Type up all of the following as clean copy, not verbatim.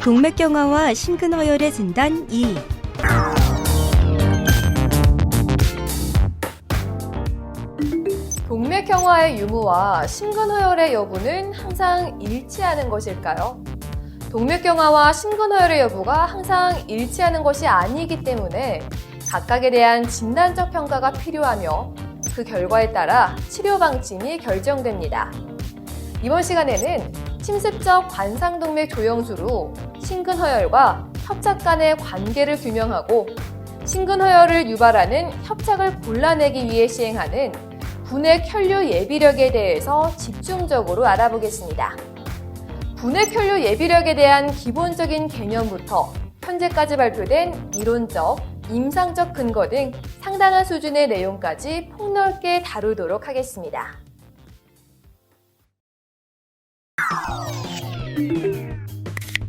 동맥경화와 심근허혈의 진단 2. 동맥경화의 유무와 심근허혈의 여부는 항상 일치하는 것일까요? 동맥경화와 심근허혈의 여부가 항상 일치하는 것이 아니기 때문에 각각에 대한 진단적 평가가 필요하며 그 결과에 따라 치료 방침이 결정됩니다. 이번 시간에는 침습적 관상동맥 조영수로 심근허혈과 협착 간의 관계를 규명하고 심근허혈을 유발하는 협착을 골라내기 위해 시행하는 분해혈류 예비력에 대해서 집중적으로 알아보겠습니다. 분해혈류 예비력에 대한 기본적인 개념부터 현재까지 발표된 이론적, 임상적 근거 등 상당한 수준의 내용까지 폭넓게 다루도록 하겠습니다.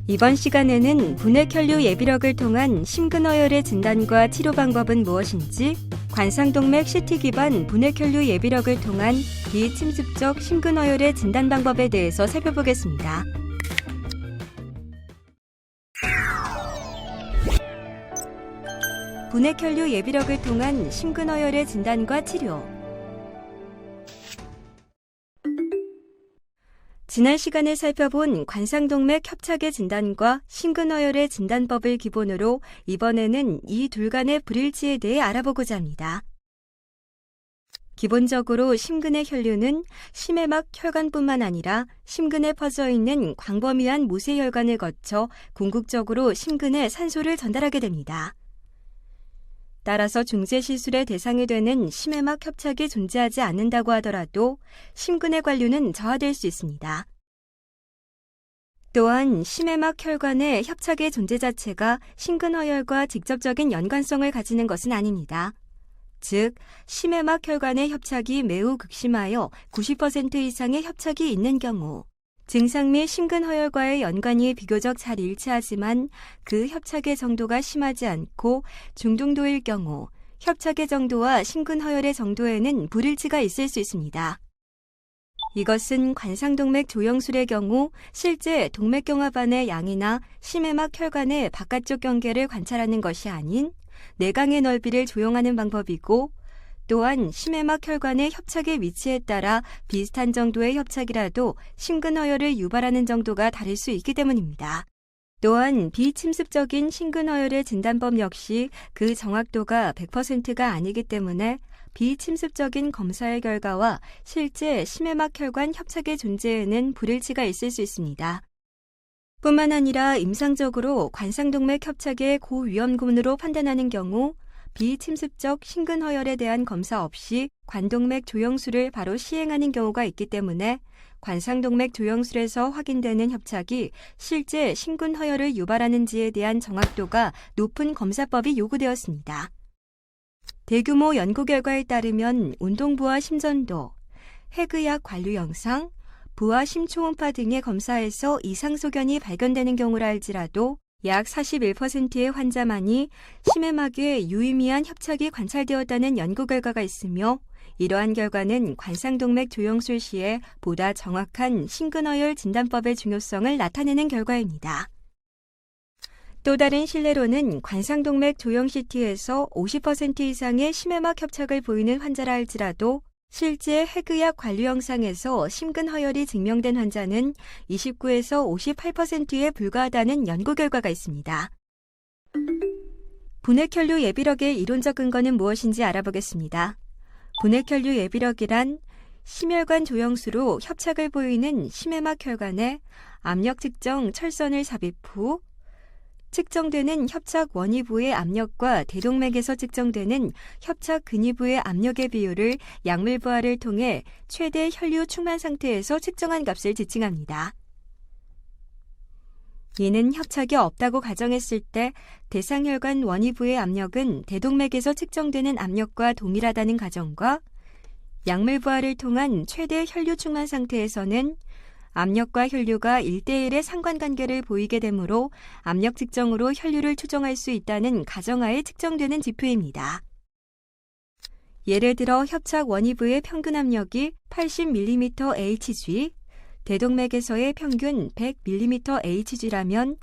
이번 시간에는 분해혈류 예비력을 통한 심근허혈의 진단과 치료 방법은 무엇인지, 관상동맥 CT 기반 분해혈류 예비력을 통한 비침습적 심근허혈의 진단 방법에 대해서 살펴보겠습니다. 분해혈류 예비력을 통한 심근허혈의 진단과 치료. 지난 시간에 살펴본 관상동맥 협착의 진단과 심근허혈의 진단법을 기본으로 이번에는 이 둘 간의 불일치에 대해 알아보고자 합니다. 기본적으로 심근의 혈류는 심해막 혈관뿐만 아니라 심근에 퍼져 있는 광범위한 모세혈관을 거쳐 궁극적으로 심근에 산소를 전달하게 됩니다. 따라서 중재시술의 대상이 되는 심해막 협착이 존재하지 않는다고 하더라도 심근의 관류는 저하될 수 있습니다. 또한 심해막 혈관의 협착의 존재 자체가 심근허혈과 직접적인 연관성을 가지는 것은 아닙니다. 즉, 심해막 혈관의 협착이 매우 극심하여 90% 이상의 협착이 있는 경우, 증상 및 심근허혈과의 연관이 비교적 잘 일치하지만 그 협착의 정도가 심하지 않고 중등도일 경우 협착의 정도와 심근허혈의 정도에는 불일치가 있을 수 있습니다. 이것은 관상동맥 조영술의 경우 실제 동맥경화반의 양이나 심해막 혈관의 바깥쪽 경계를 관찰하는 것이 아닌 내강의 넓이를 조용하는 방법이고, 또한 심해막 혈관의 협착의 위치에 따라 비슷한 정도의 협착이라도 심근허혈을 유발하는 정도가 다를 수 있기 때문입니다. 또한 비침습적인 심근허혈의 진단법 역시 그 정확도가 100%가 아니기 때문에 비침습적인 검사의 결과와 실제 심해막 혈관 협착의 존재에는 불일치가 있을 수 있습니다. 뿐만 아니라 임상적으로 관상동맥 협착의 고위험군으로 판단하는 경우 비침습적 심근허혈에 대한 검사 없이 관동맥 조영술을 바로 시행하는 경우가 있기 때문에 관상동맥 조영술에서 확인되는 협착이 실제 심근허혈을 유발하는지에 대한 정확도가 높은 검사법이 요구되었습니다. 대규모 연구 결과에 따르면 운동부와 심전도, 핵의학 관류 영상, 부와 심초음파 등의 검사에서 이상소견이 발견되는 경우라 할지라도 약 41%의 환자만이 심해막에 유의미한 협착이 관찰되었다는 연구 결과가 있으며, 이러한 결과는 관상동맥 조영술 시에 보다 정확한 심근허혈 진단법의 중요성을 나타내는 결과입니다. 또 다른 신뢰로는 관상동맥 조영 CT에서 50% 이상의 심해막 협착을 보이는 환자라 할지라도 실제 핵의학 관류 영상에서 심근허혈이 증명된 환자는 29에서 58%에 불과하다는 연구 결과가 있습니다. 분해혈류 예비력의 이론적 근거는 무엇인지 알아보겠습니다. 분해혈류 예비력이란 심혈관 조영수로 협착을 보이는 심해막 혈관에 압력 측정 철선을 삽입 후 측정되는 협착 원위부의 압력과 대동맥에서 측정되는 협착 근위부의 압력의 비율을 약물 부하를 통해 최대 혈류 충만 상태에서 측정한 값을 지칭합니다. 이는 협착이 없다고 가정했을 때 대상혈관 원위부의 압력은 대동맥에서 측정되는 압력과 동일하다는 가정과 약물 부하를 통한 최대 혈류 충만 상태에서는 압력과 혈류가 1:1의 상관관계를 보이게 되므로 압력 측정으로 혈류를 추정할 수 있다는 가정하에 측정되는 지표입니다. 예를 들어 협착 원위부의 평균 압력이 80mmHg, 대동맥에서의 평균 100mmHg라면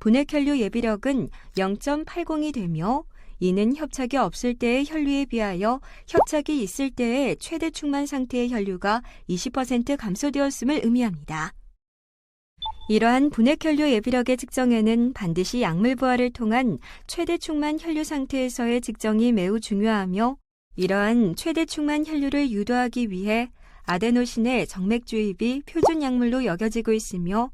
분해혈류 예비력은 0.80이 되며 이는 협착이 없을 때의 혈류에 비하여 협착이 있을 때의 최대 충만 상태의 혈류가 20% 감소되었음을 의미합니다. 이러한 분해혈류 예비력의 측정에는 반드시 약물 부하를 통한 최대 충만 혈류 상태에서의 측정이 매우 중요하며 이러한 최대 충만 혈류를 유도하기 위해 아데노신의 정맥 주입이 표준 약물로 여겨지고 있으며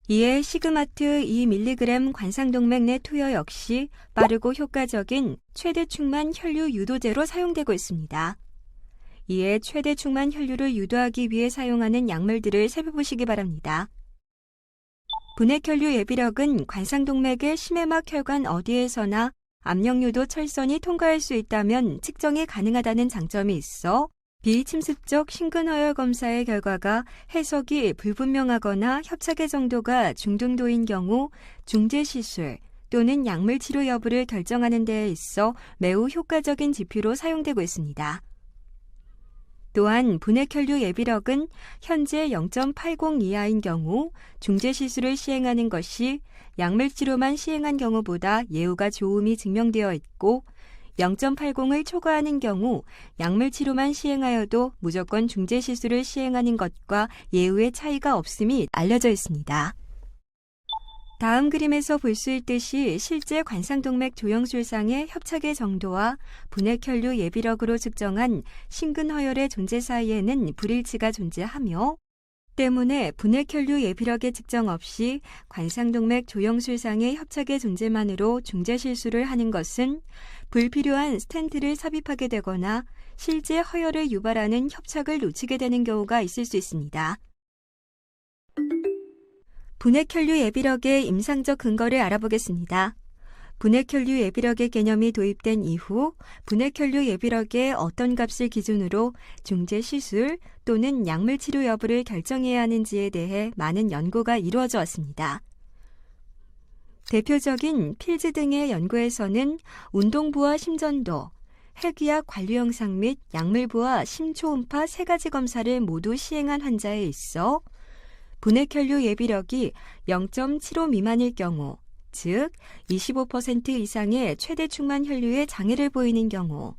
이에 시그마트 2mg 관상동맥 내 투여 역시 빠르고 효과적인 최대 충만 혈류 유도제로 사용되고 있습니다. 이에 최대 충만 혈류를 유도하기 위해 사용하는 약물들을 살펴보시기 바랍니다. 분해혈류 예비력은 관상동맥의 심해막 혈관 어디에서나 압력유도 철선이 통과할 수 있다면 측정이 가능하다는 장점이 있어 비침습적 심근허혈 검사의 결과가 해석이 불분명하거나 협착의 정도가 중등도인 경우 중재시술 또는 약물 치료 여부를 결정하는 데에 있어 매우 효과적인 지표로 사용되고 있습니다. 또한 분해혈류 예비력은 현재 0.80 이하인 경우 중재시술을 시행하는 것이 약물 치료만 시행한 경우보다 예후가 좋음이 증명되어 있고 0.80을 초과하는 경우 약물 치료만 시행하여도 무조건 중재시술을 시행하는 것과 예후의 차이가 없음이 알려져 있습니다. 다음 그림에서 볼 수 있듯이 실제 관상동맥 조영술상의 협착의 정도와 분해혈류 예비력으로 측정한 심근허혈의 존재 사이에는 불일치가 존재하며 때문에 분해혈류 예비력의 측정 없이 관상동맥 조영술상의 협착의 존재만으로 중재실수를 하는 것은 불필요한 스텐트를 삽입하게 되거나 실제 허혈을 유발하는 협착을 놓치게 되는 경우가 있을 수 있습니다. 분해혈류 예비력의 임상적 근거를 알아보겠습니다. 분해혈류 예비력의 개념이 도입된 이후 분해혈류 예비력의 어떤 값을 기준으로 중재 시술 또는 약물 치료 여부를 결정해야 하는지에 대해 많은 연구가 이루어져 왔습니다. 대표적인 필즈 등의 연구에서는 운동부와 심전도, 핵의학 관리 영상 및 약물부와 심초음파 3가지 검사를 모두 시행한 환자에 있어 분해혈류 예비력이 0.75 미만일 경우, 즉 25% 이상의 최대 충만 혈류에 장애를 보이는 경우,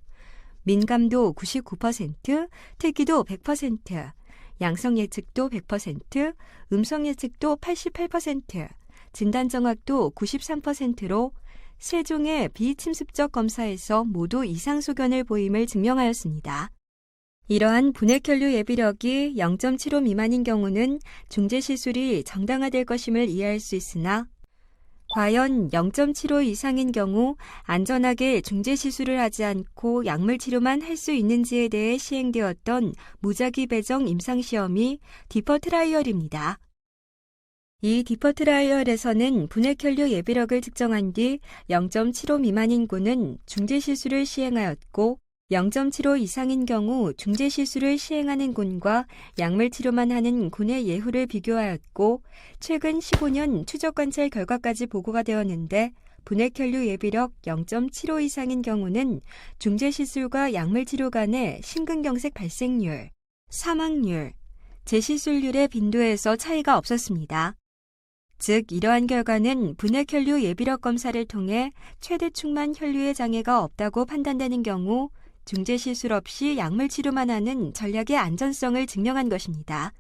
민감도 99%, 특이도 100%, 양성 예측도 100%, 음성 예측도 88%, 진단 정확도 93%로 3종의 비침습적 검사에서 모두 이상 소견을 보임을 증명하였습니다. 이러한 분해혈류 예비력이 0.75 미만인 경우는 중재시술이 정당화될 것임을 이해할 수 있으나 과연 0.75 이상인 경우 안전하게 중재시술을 하지 않고 약물 치료만 할 수 있는지에 대해 시행되었던 무작위 배정 임상시험이 디퍼 트라이얼입니다. 이 디퍼 트라이얼에서는 분해혈류 예비력을 측정한 뒤 0.75 미만인 군은 중재시술을 시행하였고 0.75 이상인 경우 중재시술을 시행하는 군과 약물 치료만 하는 군의 예후를 비교하였고 최근 15년 추적관찰 결과까지 보고가 되었는데 분해혈류 예비력 0.75 이상인 경우는 중재시술과 약물 치료 간의 심근경색 발생률, 사망률, 재시술률의 빈도에서 차이가 없었습니다. 즉 이러한 결과는 분해혈류 예비력 검사를 통해 최대 충만 혈류의 장애가 없다고 판단되는 경우 중재시술 없이 약물 치료만 하는 전략의 안전성을 증명한 것입니다.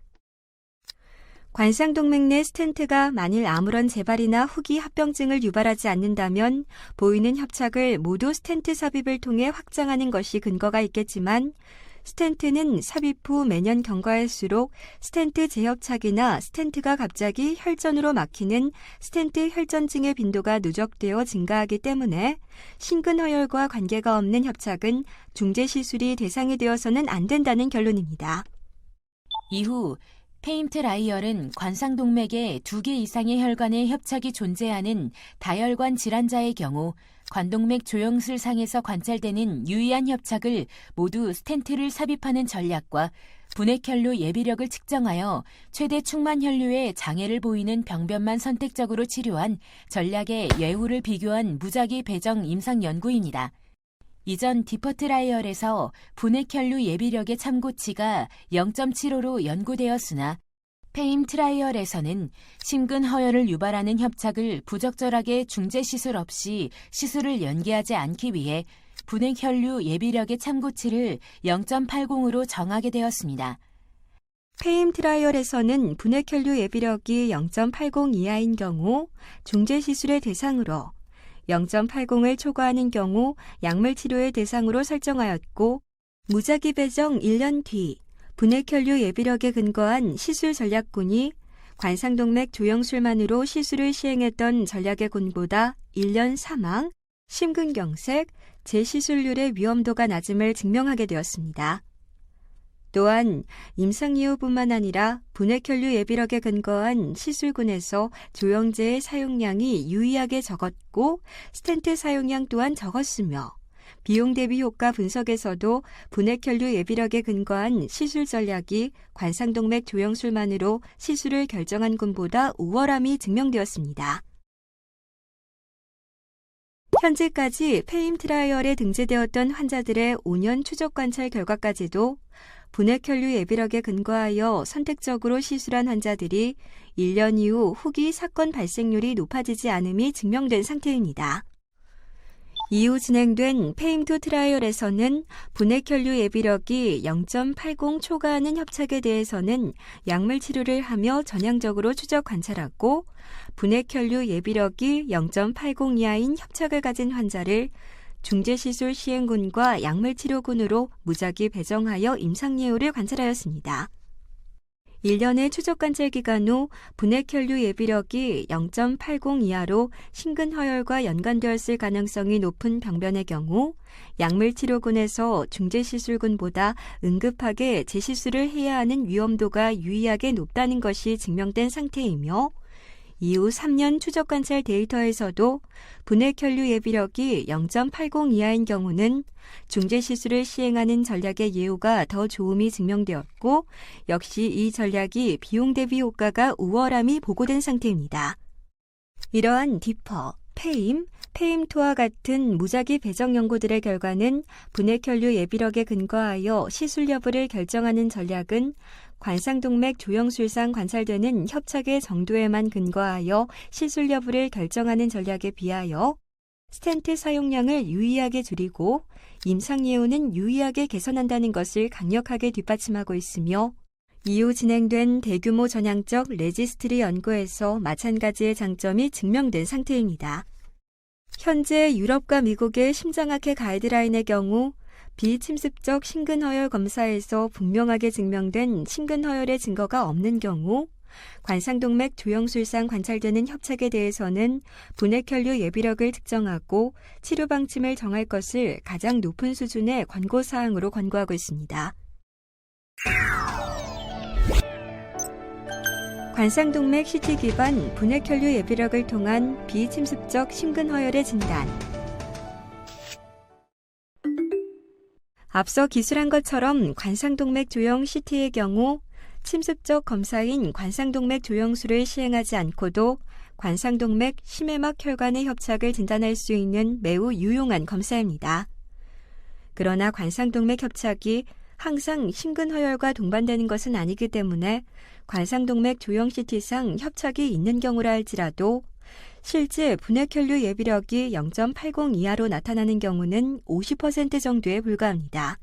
관상동맥 내 스텐트가 만일 아무런 재발이나 후기 합병증을 유발하지 않는다면 보이는 협착을 모두 스텐트 삽입을 통해 확장하는 것이 근거가 있겠지만 스텐트는 삽입 후 매년 경과할수록 스텐트 재협착이나 스텐트가 갑자기 혈전으로 막히는 스텐트 혈전증의 빈도가 누적되어 증가하기 때문에 심근허혈과 관계가 없는 협착은 중재시술이 대상이 되어서는 안 된다는 결론입니다. 이후 페임트 라이얼은 관상동맥에 2개 이상의 혈관에 협착이 존재하는 다혈관 질환자의 경우 관동맥 조영술상에서 관찰되는 유의한 협착을 모두 스텐트를 삽입하는 전략과 분해혈류 예비력을 측정하여 최대 충만 혈류에 장애를 보이는 병변만 선택적으로 치료한 전략의 예후를 비교한 무작위 배정 임상 연구입니다. 이전 디퍼 트라이얼에서 분해혈류 예비력의 참고치가 0.75로 연구되었으나 페임 트라이얼에서는 심근 허혈을 유발하는 협착을 부적절하게 중재 시술 없이 시술을 연기하지 않기 위해 분액 혈류 예비력의 참고치를 0.80으로 정하게 되었습니다. 페임 트라이얼에서는 분액 혈류 예비력이 0.80 이하인 경우 중재 시술의 대상으로, 0.80을 초과하는 경우 약물 치료의 대상으로 설정하였고, 무작위 배정 1년 뒤 분액 혈류 예비력에 근거한 시술 전략군이 관상동맥 조영술만으로 시술을 시행했던 전략의 군보다 1년 사망, 심근경색, 재시술률의 위험도가 낮음을 증명하게 되었습니다. 또한 임상 이후뿐만 아니라 분액 혈류 예비력에 근거한 시술군에서 조영제의 사용량이 유의하게 적었고 스텐트 사용량 또한 적었으며, 비용 대비 효과 분석에서도 분액 혈류 예비력에 근거한 시술 전략이 관상동맥 조영술만으로 시술을 결정한 군보다 우월함이 증명되었습니다. 현재까지 페임 트라이얼에 등재되었던 환자들의 5년 추적 관찰 결과까지도 분액 혈류 예비력에 근거하여 선택적으로 시술한 환자들이 1년 이후 후기 사건 발생률이 높아지지 않음이 증명된 상태입니다. 이후 진행된 페임2 트라이얼에서는 분액 혈류 예비력이 0.80 초과하는 협착에 대해서는 약물 치료를 하며 전향적으로 추적 관찰하고, 분액 혈류 예비력이 0.80 이하인 협착을 가진 환자를 중재시술 시행군과 약물 치료군으로 무작위 배정하여 임상예후를 관찰하였습니다. 1년의 추적 관찰 기간 후 분액 혈류 예비력이 0.80 이하로 심근허혈과 연관되었을 가능성이 높은 병변의 경우 약물 치료군에서 중재시술군보다 응급하게 재시술을 해야 하는 위험도가 유의하게 높다는 것이 증명된 상태이며, 이후 3년 추적 관찰 데이터에서도 분액 혈류 예비력이 0.80 이하인 경우는 중재 시술을 시행하는 전략의 예후가 더 좋음이 증명되었고, 역시 이 전략이 비용 대비 효과가 우월함이 보고된 상태입니다. 이러한 디퍼, 페임2와 같은 무작위 배정 연구들의 결과는 분액 혈류 예비력에 근거하여 시술 여부를 결정하는 전략은 관상동맥 조영술상 관찰되는 협착의 정도에만 근거하여 시술 여부를 결정하는 전략에 비하여 스텐트 사용량을 유의하게 줄이고 임상예후는 유의하게 개선한다는 것을 강력하게 뒷받침하고 있으며, 이후 진행된 대규모 전향적 레지스트리 연구에서 마찬가지의 장점이 증명된 상태입니다. 현재 유럽과 미국의 심장학회 가이드라인의 경우 비침습적 심근허혈 검사에서 분명하게 증명된 심근허혈의 증거가 없는 경우 관상동맥 조영술상 관찰되는 협착에 대해서는 분액 혈류 예비력을 측정하고 치료 방침을 정할 것을 가장 높은 수준의 권고사항으로 권고하고 있습니다. 관상동맥 CT 기반 분액 혈류 예비력을 통한 비침습적 심근허혈의 진단. 앞서 기술한 것처럼 관상동맥 조영 CT의 경우 침습적 검사인 관상동맥 조영술을 시행하지 않고도 관상동맥 심해막 혈관의 협착을 진단할 수 있는 매우 유용한 검사입니다. 그러나 관상동맥 협착이 항상 심근허혈과 동반되는 것은 아니기 때문에 관상동맥 조영 CT상 협착이 있는 경우라 할지라도 실제 분액 혈류 예비력이 0.80 이하로 나타나는 경우는 50% 정도에 불과합니다.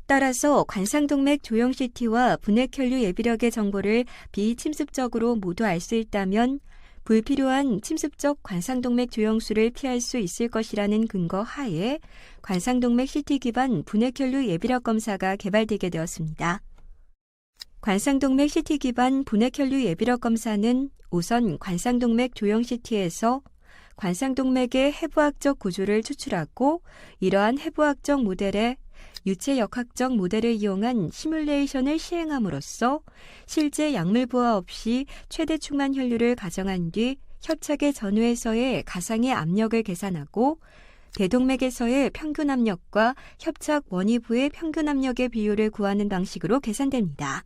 따라서 관상동맥 조영 CT와 분액 혈류 예비력의 정보를 비침습적으로 모두 알 수 있다면 불필요한 침습적 관상동맥 조영술을 피할 수 있을 것이라는 근거 하에 관상동맥 CT 기반 분액 혈류 예비력 검사가 개발되게 되었습니다. 관상동맥 CT 기반 분액 혈류 예비력 검사는 우선 관상동맥 조영 CT에서 관상동맥의 해부학적 구조를 추출하고 이러한 해부학적 모델에 유체 역학적 모델을 이용한 시뮬레이션을 시행함으로써 실제 약물 부하 없이 최대 충만 혈류를 가정한 뒤 협착의 전후에서의 가상의 압력을 계산하고 대동맥에서의 평균 압력과 협착 원위부의 평균 압력의 비율을 구하는 방식으로 계산됩니다.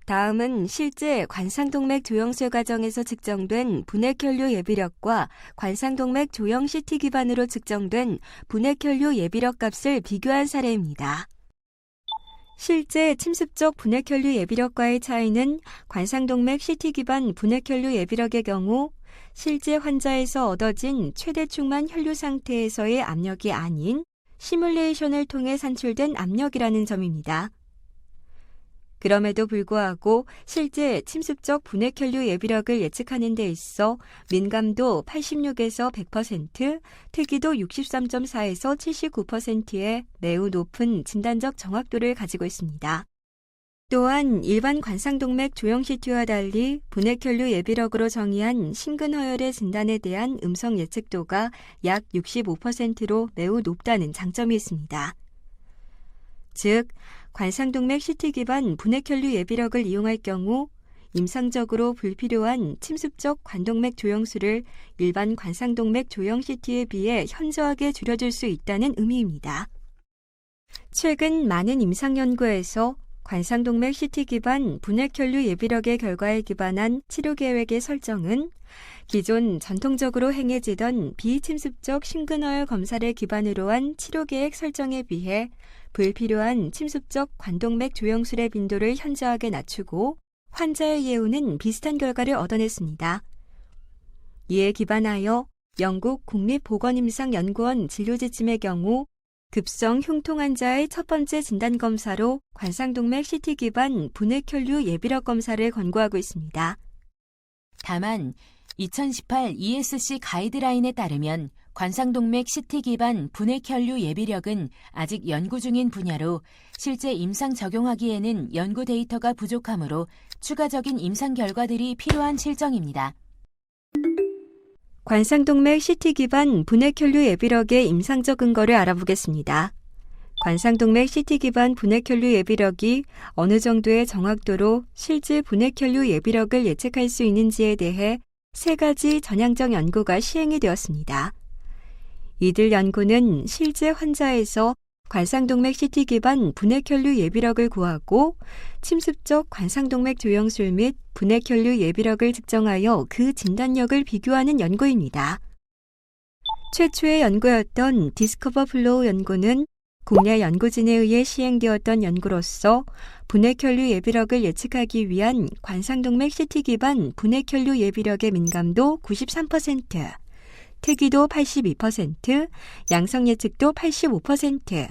다음은 실제 관상동맥 조영술 과정에서 측정된 분액 혈류 예비력과 관상동맥 조영 CT 기반으로 측정된 분액 혈류 예비력 값을 비교한 사례입니다. 실제 침습적 분해혈류 예비력과의 차이는 관상동맥 CT 기반 분해혈류 예비력의 경우 실제 환자에서 얻어진 최대충만 혈류 상태에서의 압력이 아닌 시뮬레이션을 통해 산출된 압력이라는 점입니다. 그럼에도 불구하고 실제 침습적 분해혈류 예비력을 예측하는 데 있어 민감도 86에서 100%, 특이도 63.4에서 79%의 매우 높은 진단적 정확도를 가지고 있습니다. 또한 일반 관상동맥 조형 CT와 달리 분해혈류 예비력으로 정의한 심근허혈의 진단에 대한 음성 예측도가 약 65%로 매우 높다는 장점이 있습니다. 즉, 관상동맥 CT 기반 분해혈류 예비력을 이용할 경우 임상적으로 불필요한 침습적 관동맥 조형수를 일반 관상동맥 조형 CT에 비해 현저하게 줄여줄 수 있다는 의미입니다. 최근 많은 임상 연구에서 관상동맥 CT 기반 분해혈류 예비력의 결과에 기반한 치료 계획의 설정은 기존 전통적으로 행해지던 비침습적 심근허혈 검사를 기반으로 한 치료 계획 설정에 비해 불필요한 침습적 관동맥 조형술의 빈도를 현저하게 낮추고 환자의 예후는 비슷한 결과를 얻어냈습니다. 이에 기반하여 영국 국립보건임상연구원 진료지침의 경우 급성 흉통 환자의 첫 번째 진단검사로 관상동맥 CT 기반 분해혈류 예비력 검사를 권고하고 있습니다. 다만 2018 ESC 가이드라인에 따르면 관상동맥 CT 기반 분해혈류 예비력은 아직 연구 중인 분야로 실제 임상 적용하기에는 연구 데이터가 부족하므로 추가적인 임상 결과들이 필요한 실정입니다. 관상동맥 CT 기반 분해혈류 예비력의 임상적 근거를 알아보겠습니다. 관상동맥 CT 기반 분해혈류 예비력이 어느 정도의 정확도로 실제 분해혈류 예비력을 예측할 수 있는지에 대해 세 가지 전향적 연구가 시행이 되었습니다. 이들 연구는 실제 환자에서 관상동맥 CT 기반 분해혈류 예비력을 구하고 침습적 관상동맥 조형술 및 분해혈류 예비력을 측정하여 그 진단력을 비교하는 연구입니다. 최초의 연구였던 디스커버 플로우 연구는 국내 연구진에 의해 시행되었던 연구로서 분해혈류 예비력을 예측하기 위한 관상동맥 CT 기반 분해혈류 예비력의 민감도 93%, 특이도 82%, 양성 예측도 85%,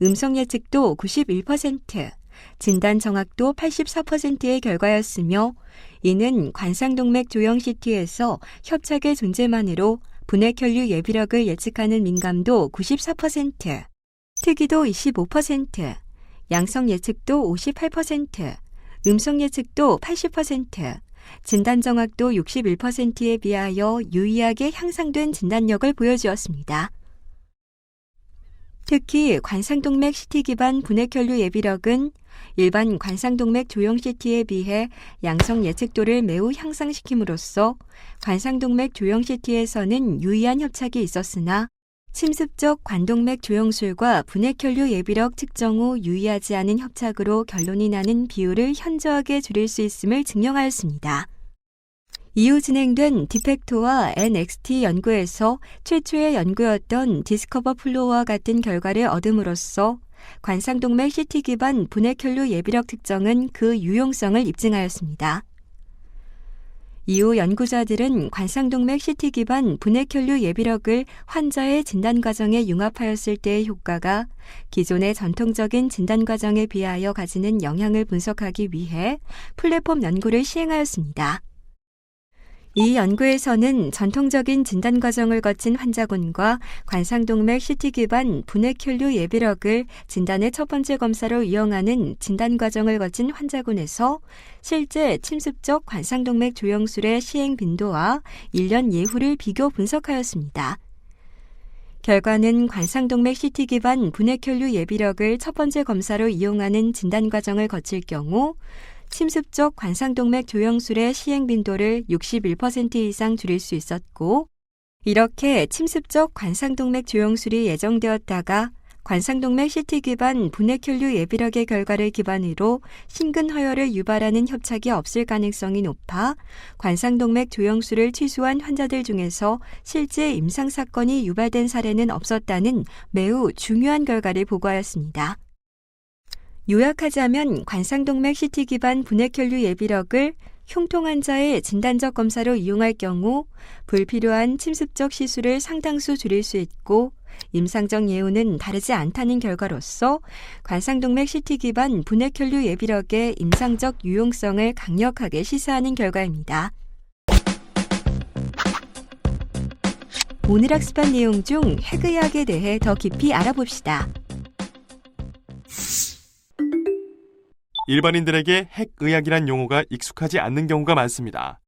음성 예측도 91%, 진단 정확도 84%의 결과였으며 이는 관상동맥 조형 CT에서 협착의 존재만으로 분해혈류 예비력을 예측하는 민감도 94%, 특이도 25%, 양성 예측도 58%, 음성 예측도 80%, 진단 정확도 61%에 비하여 유의하게 향상된 진단력을 보여주었습니다. 특히 관상동맥 CT 기반 분해혈류 예비력은 일반 관상동맥 조형 CT에 비해 양성 예측도를 매우 향상시킴으로써 관상동맥 조형 CT에서는 유의한 협착이 있었으나 침습적 관동맥 조형술과 분해혈류 예비력 측정 후 유의하지 않은 협착으로 결론이 나는 비율을 현저하게 줄일 수 있음을 증명하였습니다. 이후 진행된 디펙토와 NXT 연구에서 최초의 연구였던 디스커버 플로우와 같은 결과를 얻음으로써 관상동맥 CT 기반 분해혈류 예비력 측정은 그 유용성을 입증하였습니다. 이후 연구자들은 관상동맥 CT 기반 분해혈류 예비력을 환자의 진단 과정에 융합하였을 때의 효과가 기존의 전통적인 진단 과정에 비하여 가지는 영향을 분석하기 위해 플랫폼 연구를 시행하였습니다. 이 연구에서는 전통적인 진단 과정을 거친 환자군과 관상동맥 CT 기반 분해혈류 예비력을 진단의 첫 번째 검사로 이용하는 진단 과정을 거친 환자군에서 실제 침습적 관상동맥 조형술의 시행 빈도와 1년 예후를 비교 분석하였습니다. 결과는 관상동맥 CT 기반 분해혈류 예비력을 첫 번째 검사로 이용하는 진단 과정을 거칠 경우 침습적 관상동맥 조형술의 시행 빈도를 61% 이상 줄일 수 있었고, 이렇게 침습적 관상동맥 조형술이 예정되었다가 관상동맥 CT 기반 분해혈류 예비력의 결과를 기반으로 심근허혈을 유발하는 협착이 없을 가능성이 높아 관상동맥 조형술을 취소한 환자들 중에서 실제 임상사건이 유발된 사례는 없었다는 매우 중요한 결과를 보고하였습니다. 요약하자면 관상동맥 CT 기반 분해혈류 예비력을 흉통 환자의 진단적 검사로 이용할 경우 불필요한 침습적 시술을 상당수 줄일 수 있고 임상적 예우는 다르지 않다는 결과로서 관상동맥 CT 기반 분해혈류 예비력의 임상적 유용성을 강력하게 시사하는 결과입니다. 오늘 학습한 내용 중 핵의학에 대해 더 깊이 알아봅시다. 일반인들에게 핵의학이란 용어가 익숙하지 않는 경우가 많습니다.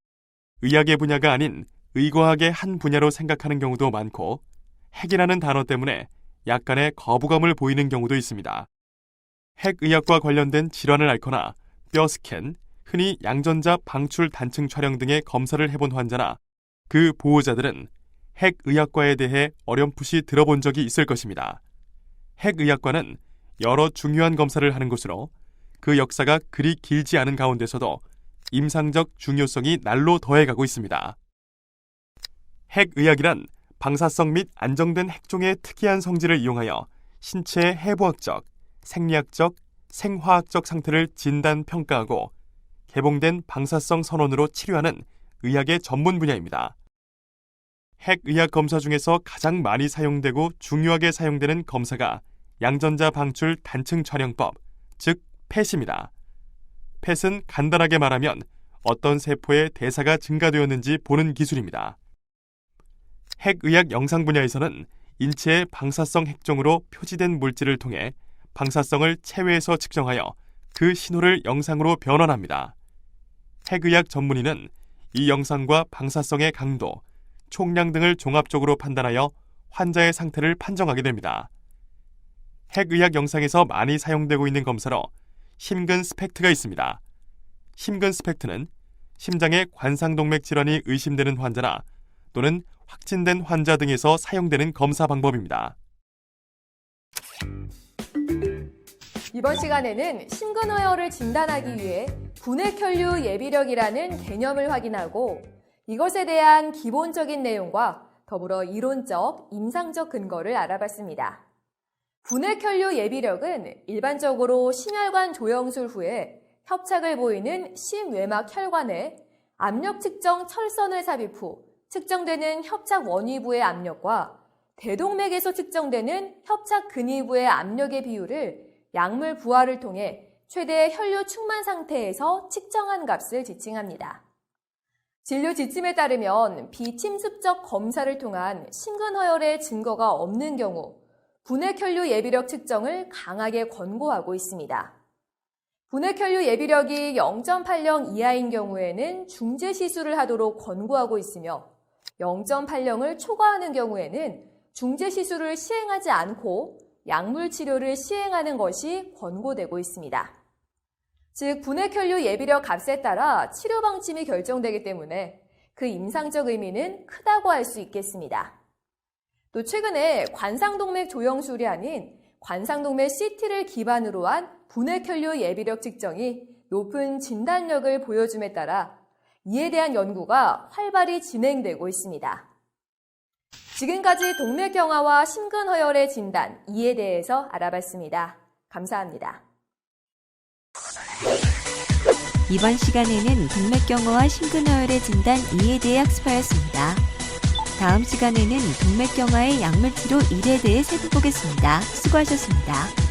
의학의 분야가 아닌 의과학의 한 분야로 생각하는 경우도 많고 핵이라는 단어 때문에 약간의 거부감을 보이는 경우도 있습니다. 핵의학과 관련된 질환을 앓거나 뼈 스캔, 흔히 양전자 방출 단층 촬영 등의 검사를 해본 환자나 그 보호자들은 핵의학과에 대해 어렴풋이 들어본 적이 있을 것입니다. 핵의학과는 여러 중요한 검사를 하는 곳으로 그 역사가 그리 길지 않은 가운데서도 임상적 중요성이 날로 더해가고 있습니다. 핵의학이란 방사성 및 안정된 핵종의 특이한 성질을 이용하여 신체의 해부학적, 생리학적, 생화학적 상태를 진단, 평가하고 개봉된 방사성 선언으로 치료하는 의학의 전문 분야입니다. 핵의학 검사 중에서 가장 많이 사용되고 중요하게 사용되는 검사가 양전자 방출 단층 촬영법, 즉 펫입니다. 펫은 간단하게 말하면 어떤 세포의 대사가 증가되었는지 보는 기술입니다. 핵의학 영상 분야에서는 인체의 방사성 핵종으로 표지된 물질을 통해 방사성을 체외에서 측정하여 그 신호를 영상으로 변환합니다. 핵의학 전문의는 이 영상과 방사성의 강도, 총량 등을 종합적으로 판단하여 환자의 상태를 판정하게 됩니다. 핵의학 영상에서 많이 사용되고 있는 검사로 심근 스펙트가 있습니다. 심근 스펙트는 심장의 관상동맥 질환이 의심되는 환자나 또는 확진된 환자 등에서 사용되는 검사 방법입니다. 이번 시간에는 심근허혈을 진단하기 위해 분해혈류 예비력이라는 개념을 확인하고 이것에 대한 기본적인 내용과 더불어 이론적, 임상적 근거를 알아봤습니다. 분해혈류 예비력은 일반적으로 심혈관 조영술 후에 협착을 보이는 심외막 혈관에 압력 측정 철선을 삽입 후 측정되는 협착 원위부의 압력과 대동맥에서 측정되는 협착 근위부의 압력의 비율을 약물 부하를 통해 최대 혈류 충만 상태에서 측정한 값을 지칭합니다. 진료 지침에 따르면 비침습적 검사를 통한 심근허혈의 증거가 없는 경우 분해혈류 예비력 측정을 강하게 권고하고 있습니다. 분해혈류 예비력이 0.80 이하인 경우에는 중재 시술을 하도록 권고하고 있으며 0.80을 초과하는 경우에는 중재 시술을 시행하지 않고 약물 치료를 시행하는 것이 권고되고 있습니다. 즉, 분해혈류 예비력 값에 따라 치료 방침이 결정되기 때문에 그 임상적 의미는 크다고 할 수 있겠습니다. 또 최근에 관상동맥 조영술이 아닌 관상동맥 CT를 기반으로 한 분해혈류 예비력 측정이 높은 진단력을 보여줌에 따라 이에 대한 연구가 활발히 진행되고 있습니다. 지금까지 동맥경화와 심근허혈의 진단, 이에 대해서 알아봤습니다. 감사합니다. 이번 시간에는 동맥경화와 심근허혈의 진단, 이에 대해 학습하였습니다. 다음 시간에는 동맥경화의 약물치료 1에 대해 살펴보겠습니다. 수고하셨습니다.